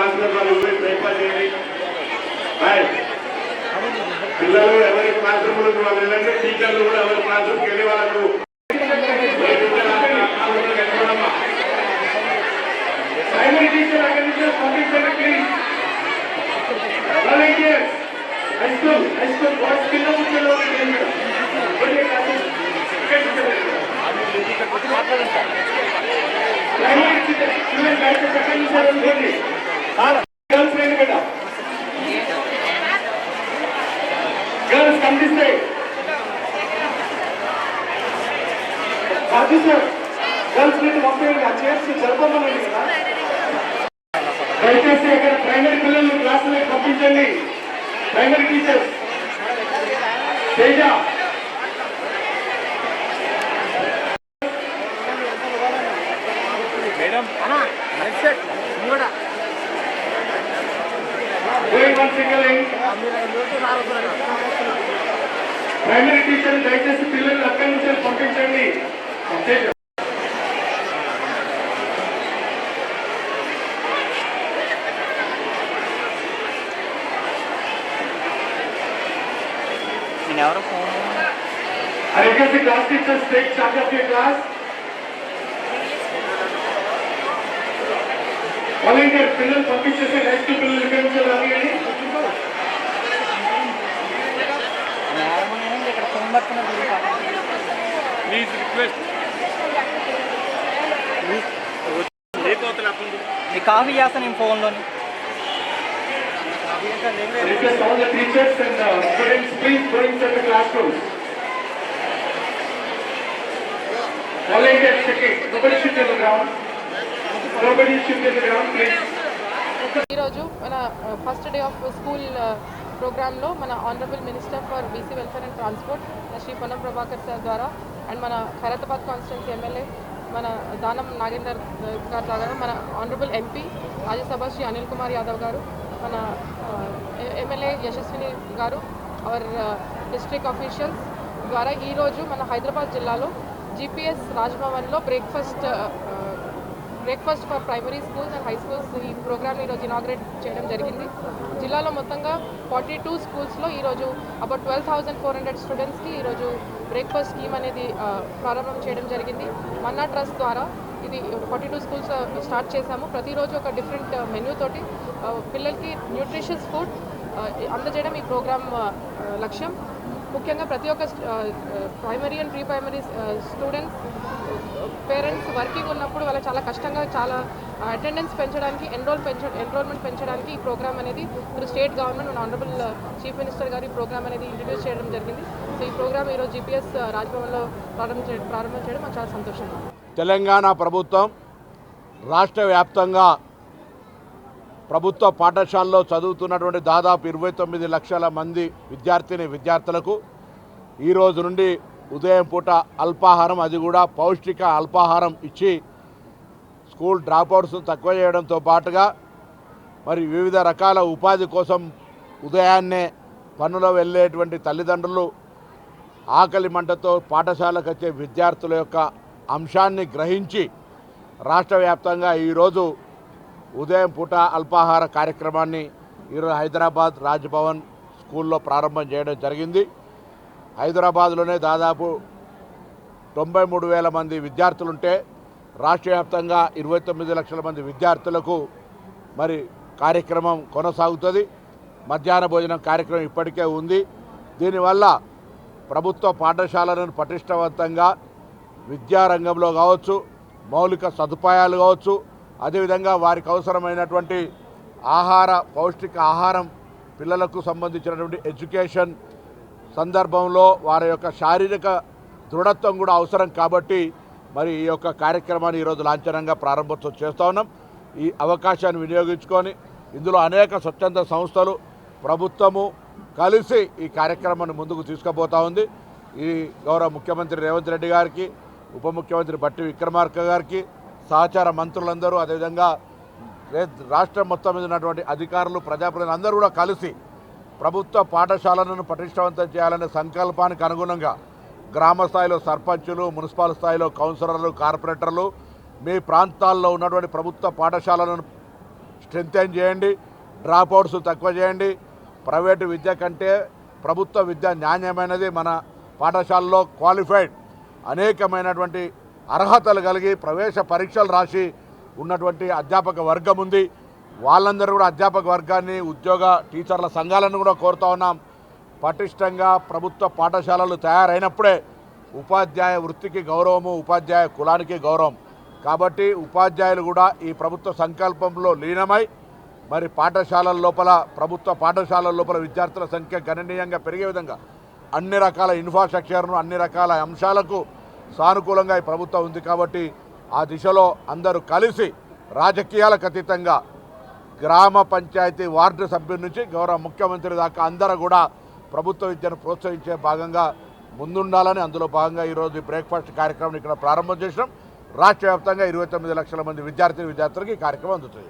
క్లాసులకు వాళ్ళు బ్రేక్ఫాస్ట్ చేయండి. పిల్లలు ఎవరి క్లాస్ రూమ్లకు వాళ్ళు వెళ్ళండి. టీచర్లు కూడా ఎవరి క్లాస్ రూమ్కి వెళ్ళి వాళ్ళకు ప్రైమరీ టీచర్ అక్కడి నుంచి పంపించండి please. Volunteers high school boys కింద కూర్చోలో girls come this way. Sir girls ని పంపేయండి. ఆ చైర్స్ జరపమనండి కదా. దయచేసి ఇక్కడ ప్రైమరీ పిల్లల్ని క్లాసులకు పంపించండి. Primary teachers Teja madam primary teacher దయచేసి పిల్లలు అక్కడి నుంచి పంపించండి. I request the class teachers take charge of your class. Volunteer పిల్లలు పంపించేసి హై స్కూల్ పిల్లలు ఇక్కడ నుంచి రావాలి. ప్లీజ్ రిక్వెస్ట్ మీ కాఫీ చేస్తాను నేను ఫోన్లోని. Request all the teachers and students please go inside the classrooms. Volunteers checking. Nobody should be on the ground. Nobody should be on the ground, please. ఈరోజు మన first day of school ప్రోగ్రాంలో మన honourable minister for BC welfare and transport Shri Ponnam Prabhakar sir ద్వారా and మన Khairatabad constituency MLA మన దానం నాగేందర్ గారి ద్వారా మన ఆనరబుల్ ఎంపీ రాజ్యసభ శ్రీ అనిల్ కుమార్ యాదవ్ గారు, మన ఎమ్మెల్యే యశస్విని గారు, అవర్ డిస్ట్రిక్ట్ ఆఫీషియల్స్ ద్వారా ఈరోజు మన హైదరాబాద్ జిల్లాలో జీపీఎస్ రాజ్భవన్లో breakfast for primary schools and high schools ఈ ప్రోగ్రామ్ ఈరోజు ఇనాగ్రేట్ చేయడం జరిగింది. జిల్లాలో మొత్తంగా 42 స్కూల్స్లో ఈరోజు అబౌట్ 12,400 స్టూడెంట్స్కి ఈరోజు బ్రేక్ఫాస్ట్ స్కీమ్ అనేది ప్రారంభం చేయడం జరిగింది. మన్నా ట్రస్ట్ ద్వారా ఇది 42 స్కూల్స్ స్టార్ట్ చేశాము. ప్రతిరోజు ఒక డిఫరెంట్ మెన్యూ తోటి పిల్లలకి న్యూట్రిషియస్ ఫుడ్ అందజేయడం ఈ ప్రోగ్రామ్ లక్ష్యం. ముఖ్యంగా ప్రతి ఒక్క primary and pre primary students parents working ఉన్నప్పుడు వాళ్ళకి చాలా కష్టంగా చాలా అటెండెన్స్ పెంచడానికి ఎన్రోల్మెంట్ పెంచడానికి ఈ ప్రోగ్రామ్ అనేది state government honourable chief minister గారు ఈ ప్రోగ్రామ్ అనేది ఇంట్రడ్యూస్ చేయడం జరిగింది. సో ఈ ప్రోగ్రామ్ ఈరోజు జీపీఎస్ రాజ్భవన్లో ప్రారంభం చేయడం మాకు చాలా సంతోషంగా. తెలంగాణ ప్రభుత్వం రాష్ట్ర వ్యాప్తంగా ప్రభుత్వ పాఠశాలలో చదువుతున్నటువంటి దాదాపు 29 లక్షల మంది విద్యార్థులకు ఈరోజు నుండి ఉదయం పూట అల్పాహారం, అది కూడా పౌష్టిక అల్పాహారం ఇచ్చి స్కూల్ డ్రాప్అవుట్స్ తక్కువ చేయడంతో పాటుగా మరి వివిధ రకాల ఉపాధి కోసం ఉదయాన్నే పనులు వెళ్ళేటువంటి తల్లిదండ్రులు ఆకలి మంటతో పాఠశాలకు వచ్చే విద్యార్థుల యొక్క అంశాన్ని గ్రహించి రాష్ట్ర వ్యాప్తంగా ఈరోజు ఉదయం పూట అల్పాహార కార్యక్రమాన్ని ఈరోజు హైదరాబాద్ రాజ్భవన్ స్కూల్లో ప్రారంభం చేయడం జరిగింది. హైదరాబాద్లోనే దాదాపు 93,000 మంది విద్యార్థులుంటే రాష్ట్ర వ్యాప్తంగా 29 లక్షల మంది విద్యార్థులకు మరి కార్యక్రమం కొనసాగుతుంది. మధ్యాహ్న భోజనం కార్యక్రమం ఇప్పటికే ఉంది. దీనివల్ల ప్రభుత్వ పాఠశాలను పటిష్టవంతంగా విద్యారంగంలో కావచ్చు, మౌలిక సదుపాయాలు కావచ్చు, అదేవిధంగా వారికి అవసరమైనటువంటి పౌష్టిక ఆహారం, పిల్లలకు సంబంధించినటువంటి ఎడ్యుకేషన్ సందర్భంలో వారి యొక్క శారీరక దృఢత్వం కూడా అవసరం కాబట్టి మరి ఈ యొక్క కార్యక్రమాన్ని ఈరోజు లాంఛనంగా ప్రారంభోత్సవం చేస్తూ ఉన్నాం. ఈ అవకాశాన్ని వినియోగించుకొని ఇందులో అనేక స్వచ్ఛంద సంస్థలు, ప్రభుత్వము కలిసి ఈ కార్యక్రమాన్ని ముందుకు తీసుకుపోతూ ఉంది. ఈ గౌరవ ముఖ్యమంత్రి రేవంత్ రెడ్డి గారికి, ఉప ముఖ్యమంత్రి బట్టి విక్రమార్క గారికి, సహచార మంత్రులందరూ, అదేవిధంగా రాష్ట్రం మొత్తం మీద ఉన్నటువంటి అధికారులు, ప్రజాప్రతినిధులు అందరూ కూడా కలిసి ప్రభుత్వ పాఠశాలను పటిష్టవంతం చేయాలనే సంకల్పానికి అనుగుణంగా గ్రామ స్థాయిలో సర్పంచులు, మున్సిపల్ స్థాయిలో కౌన్సిలర్లు, కార్పొరేటర్లు మీ ప్రాంతాల్లో ఉన్నటువంటి ప్రభుత్వ పాఠశాలను స్ట్రెంథెన్ చేయండి, డ్రాప్ అవుట్స్ తక్కువ చేయండి. ప్రైవేటు విద్య కంటే ప్రభుత్వ విద్య నాణ్యమైనది. మన పాఠశాలలో క్వాలిఫైడ్ అనేకమైనటువంటి అర్హతలు కలిగి ప్రవేశ పరీక్షలు రాసి ఉన్నటువంటి అధ్యాపక వర్గం ఉంది. వాళ్ళందరూ కూడా అధ్యాపక వర్గాన్ని, ఉద్యోగ టీచర్ల సంఘాలను కూడా కోరుతా ఉన్నాం. పటిష్టంగా ప్రభుత్వ పాఠశాలలు తయారైనప్పుడే ఉపాధ్యాయ వృత్తికి గౌరవము, ఉపాధ్యాయ కులానికి గౌరవం. కాబట్టి ఉపాధ్యాయులు కూడా ఈ ప్రభుత్వ సంకల్పంలో లీనమై మరి పాఠశాలల లోపల, ప్రభుత్వ పాఠశాలల లోపల విద్యార్థుల సంఖ్య గణనీయంగా పెరిగే విధంగా అన్ని రకాల ఇన్ఫ్రాస్ట్రక్చర్ను, అన్ని రకాల అంశాలకు సానుకూలంగా ఈ ప్రభుత్వం ఉంది. కాబట్టి ఆ దిశలో అందరూ కలిసి రాజకీయాలకు అతీతంగా గ్రామ పంచాయతీ వార్డు సభ్యుల నుంచి గౌరవ ముఖ్యమంత్రి దాకా అందరూ కూడా ప్రభుత్వ విద్యను ప్రోత్సహించే భాగంగా ముందుండాలని, అందులో భాగంగా ఈరోజు బ్రేక్ఫాస్ట్ కార్యక్రమం ఇక్కడ ప్రారంభం చేసినాం. రాష్ట్ర వ్యాప్తంగా 29 లక్షల మంది విద్యార్థులకు ఈ కార్యక్రమం అందుతుంది.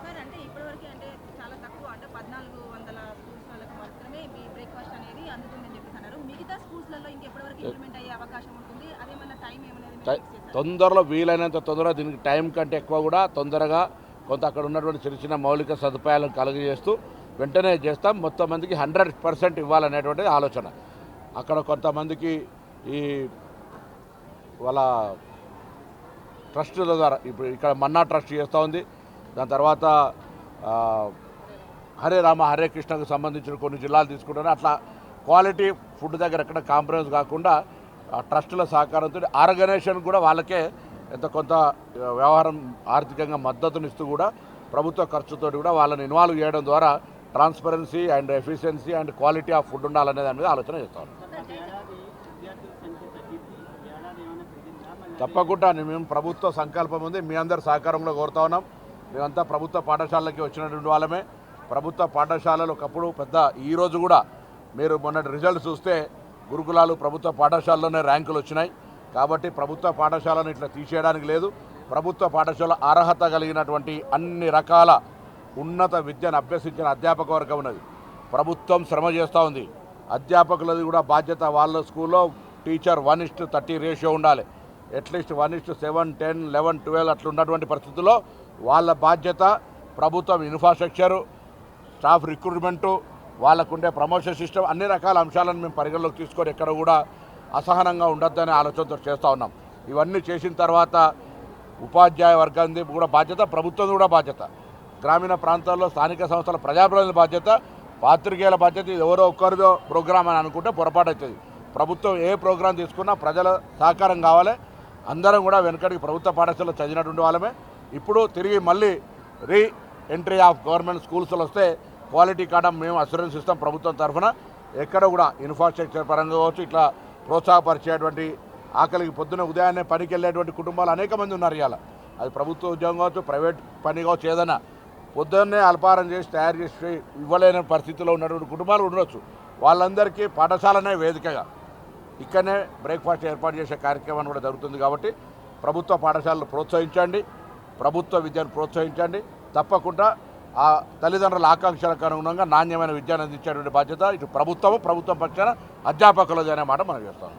సార్, అంటే ఇప్పటివరకు అంటే చాలా తక్కువ, అంటే 1400 స్కూల్స్ వాళ్ళకి మాత్రమే ఈ బ్రేక్ఫాస్ట్ అనేది అందుతుందని చెప్పేసి అన్నారు. మిగతా స్కూల్స్లలో ఇంకెప్పటివరకు ఇంప్లిమెంట్ అయ్యే అవకాశం ఉంటుంది? అదేమన్నా టైం ఏమనేది తొందరలో వీలైనంత తొందరగా, దీనికి టైం కంటే ఎక్కువ కూడా తొందరగా కొంత అక్కడ ఉన్నటువంటి చిన్న చిన్న మౌలిక సదుపాయాలను కలుగజేస్తూ వెంటనే చేస్తాం. మొత్తం మందికి 100% ఇవ్వాలనేటువంటిది ఆలోచన. అక్కడ కొంతమందికి ఈ వాళ్ళ ట్రస్టుల ద్వారా, ఇప్పుడు ఇక్కడ మన్నా ట్రస్ట్ చేస్తూ ఉంది. దాని తర్వాత హరే రామ హరే కృష్ణకు సంబంధించిన కొన్ని జిల్లాలు తీసుకుంటారు. అట్లా క్వాలిటీ ఫుడ్ దగ్గర ఎక్కడ కాంప్రమైజ్ కాకుండా ట్రస్టుల సహకారంతో ఆర్గనైజేషన్ కూడా వాళ్ళకే కొంత వ్యవహారం ఆర్థికంగా మద్దతునిస్తూ కూడా ప్రభుత్వ ఖర్చుతో కూడా వాళ్ళని ఇన్వాల్వ్ చేయడం ద్వారా transparency and efficiency and quality of food ఉండాలనే దాని మీద ఆలోచన చేస్తాం. తప్పకుండా మేము ప్రభుత్వ సంకల్పం ఉంది, మీ అందరి సహకారంలో కోరుతా ఉన్నాం. మేమంతా ప్రభుత్వ పాఠశాలకి వచ్చినటువంటి వాళ్ళమే. ప్రభుత్వ పాఠశాలలు ఒకప్పుడు పెద్ద, ఈరోజు కూడా మీరు మొన్నటి రిజల్ట్ చూస్తే గురుకులాలు ప్రభుత్వ పాఠశాలలోనే ర్యాంకులు వచ్చినాయి. కాబట్టి ప్రభుత్వ పాఠశాలను ఇట్లా తీసేయడానికి లేదు. ప్రభుత్వ పాఠశాల అర్హత కలిగినటువంటి అన్ని రకాల ఉన్నత విద్యను అభ్యసించిన అధ్యాపక వర్గం ఉన్నది. ప్రభుత్వం శ్రమ చేస్తూ ఉంది. అధ్యాపకులది కూడా బాధ్యత. వాళ్ళ స్కూల్లో టీచర్ 1:30 రేషియో ఉండాలి. అట్లీస్ట్ 1:7, 10, 11, 12 అట్లా ఉన్నటువంటి పరిస్థితుల్లో వాళ్ళ బాధ్యత. ప్రభుత్వం ఇన్ఫ్రాస్ట్రక్చరు, స్టాఫ్ రిక్రూట్మెంటు, వాళ్ళకుండే ప్రమోషన్ సిస్టమ్, అన్ని రకాల అంశాలను మేము పరిగణలోకి తీసుకొని ఎక్కడ కూడా అసహనంగా ఉండొద్దనే ఆలోచనతో చేస్తూ ఉన్నాం. ఇవన్నీ చేసిన తర్వాత ఉపాధ్యాయ వర్గాన్ని కూడా బాధ్యత, ప్రభుత్వం కూడా బాధ్యత. గ్రామీణ ప్రాంతాల్లో స్థానిక సంస్థల ప్రజాప్రతినిధుల బాధ్యత, పాత్రికేయుల బాధ్యత. ఇది ఎవరో ఒక్కరిదో ప్రోగ్రామ్ అని అనుకుంటే పొరపాటు అవుతుంది. ప్రభుత్వం ఏ ప్రోగ్రాం తీసుకున్నా ప్రజల సహకారం కావాలి. అందరం కూడా వెనకడికి ప్రభుత్వ పాఠశాలలో చదివినటువంటి వాళ్ళమే. ఇప్పుడు తిరిగి మళ్ళీ రీ ఎంట్రీ ఆఫ్ గవర్నమెంట్ స్కూల్స్లో వస్తే క్వాలిటీ కాడ మేము అష్యూరెన్స్ ఇస్తాం ప్రభుత్వం తరఫున. ఎక్కడ కూడా ఇన్ఫ్రాస్ట్రక్చర్ పరంగా కావచ్చు, ఇట్లా ప్రోత్సాహపరిచేటువంటి, ఆకలికి పొద్దున ఉదయాన్నే పనికి వెళ్ళేటువంటి కుటుంబాలు అనేక మంది ఉన్నారు. ఇవాళ అది ప్రభుత్వ ఉద్యోగం కావచ్చు, ప్రైవేట్ పని కావచ్చు, ఏదైనా పొద్దున్నే అల్పాహారం చేసి తయారు చేసి ఇవ్వలేని పరిస్థితిలో ఉన్నటువంటి కుటుంబాలు ఉండొచ్చు. వాళ్ళందరికీ పాఠశాలనే వేదికగా ఇక్కడనే బ్రేక్ఫాస్ట్ ఏర్పాటు చేసే కార్యక్రమం కూడా జరుగుతుంది. కాబట్టి ప్రభుత్వ పాఠశాలలు ప్రోత్సహించండి, ప్రభుత్వ విద్యను ప్రోత్సహించండి. తప్పకుండా ఆ తల్లిదండ్రుల ఆకాంక్షలకు అనుగుణంగా నాణ్యమైన విద్యను అందించేటువంటి బాధ్యత ఇటు ప్రభుత్వం పక్షాన అధ్యాపకులది అనే మాట మనం చేస్తాం.